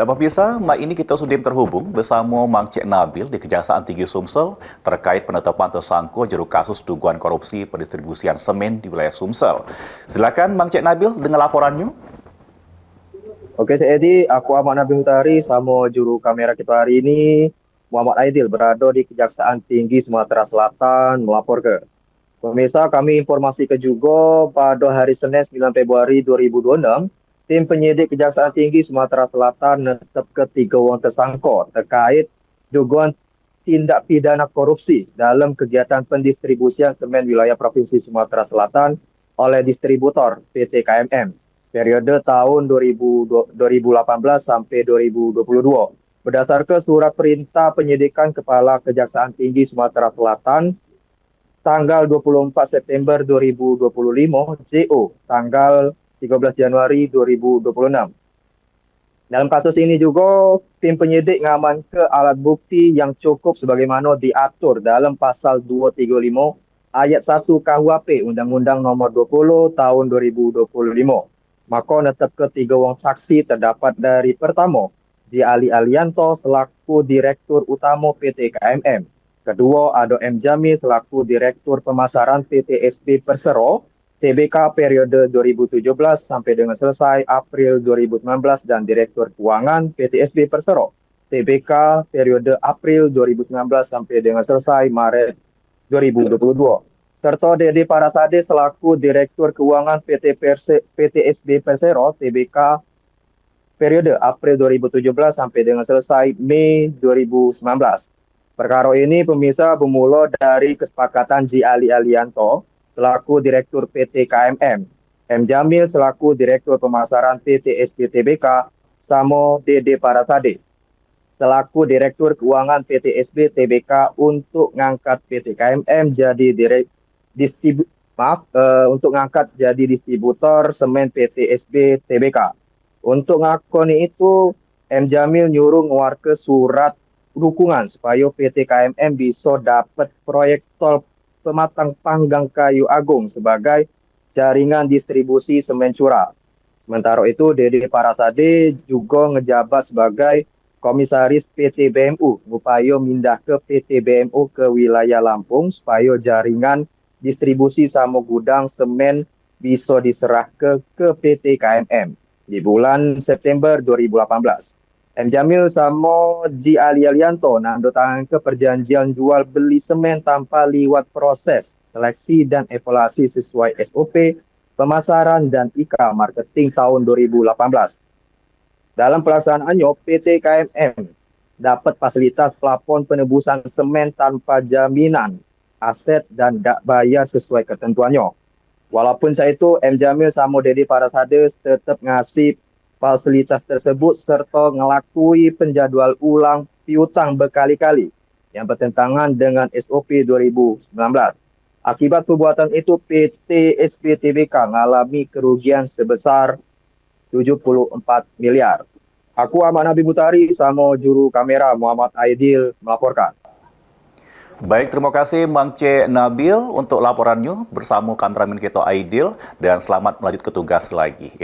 Dan pemirsa, ini kita sudah terhubung bersama Mang Cik Nabil di Kejaksaan Tinggi Sumsel terkait penetapan tersangka juru kasus dugaan korupsi pendistribusian semen di wilayah Sumsel. Silakan Mang Cik Nabil dengan laporannya. Oke, saya Edi, aku Ahmad Nabil Hutari sama juru kamera kita hari ini, Muhammad Aidil, berada di Kejaksaan Tinggi Sumatera Selatan melapor ke. Pemirsa, kami informasikan juga pada hari Senin 9 Februari 2026, tim penyidik Kejaksaan Tinggi Sumatera Selatan menetapkan 3 orang tersangka terkait dugaan tindak pidana korupsi dalam kegiatan pendistribusian semen wilayah Provinsi Sumatera Selatan oleh distributor PT KMM periode tahun 2018 sampai 2022. Berdasarkan surat perintah penyidikan Kepala Kejaksaan Tinggi Sumatera Selatan tanggal 24 September 2025, CO tanggal 13 Januari 2026. Dalam kasus ini juga, tim penyidik mengamankan alat bukti yang cukup sebagaimana diatur dalam pasal 235 ayat 1 KUHP Undang-Undang Nomor 20 Tahun 2025. Maka menetapkan 3 orang saksi terdapat dari pertama, Ji Ali Alianto selaku Direktur Utama PT KMM. Kedua, Ado M. Jamil selaku Direktur Pemasaran PT SB Persero, TBK periode 2017 sampai dengan selesai April 2019 dan Direktur Keuangan PT SB Persero, TBK periode April 2019 sampai dengan selesai Maret 2022. Serta Dede Parasade selaku Direktur Keuangan PT SB Persero, TBK periode April 2017 sampai dengan selesai Mei 2019. Perkara ini pemirsa bermula dari kesepakatan Ji Ali Alianto selaku Direktur PT KMM, M. Jamil selaku Direktur Pemasaran PT SB TBK, sama Dede Parasade selaku Direktur Keuangan PT SB TBK untuk mengangkat PT KMM jadi untuk mengangkat jadi distributor semen PT SB TBK. Untuk ngakoni itu, M. Jamil nyuruh ngeluarkan surat dukungan supaya PT KMM bisa dapat proyek tol pematang panggang kayu agung sebagai jaringan distribusi semen curah. Sementara itu, Dede Parasade juga ngejabat sebagai Komisaris PT BMU, upaya mindah ke PT BMU ke wilayah Lampung supaya jaringan distribusi sama gudang semen bisa diserah ke PT KMM di bulan September 2018. M. Jamil sama Ji Ali Alianto nandatangan ke perjanjian jual beli semen tanpa liwat proses seleksi dan evaluasi sesuai SOP pemasaran dan IKA marketing tahun 2018. Dalam pelaksanaannya, PT KMM dapat fasilitas plafon penebusan semen tanpa jaminan aset dan tak bayar sesuai ketentuannya. Walaupun saat itu, M. Jamil sama Dede Parasade tetap ngasih fasilitas tersebut serta ngelakui penjadwal ulang piutang berkali-kali yang bertentangan dengan SOP 2019. Akibat perbuatan itu, PT SB TBK mengalami kerugian sebesar 74 miliar. Aku Ahmad Nabil Hutari sama juru kamera Muhammad Aidil melaporkan. Baik, terima kasih Mang Cik Nabil untuk laporannya bersama kameramen kita Aidil dan selamat melanjutkan tugas lagi.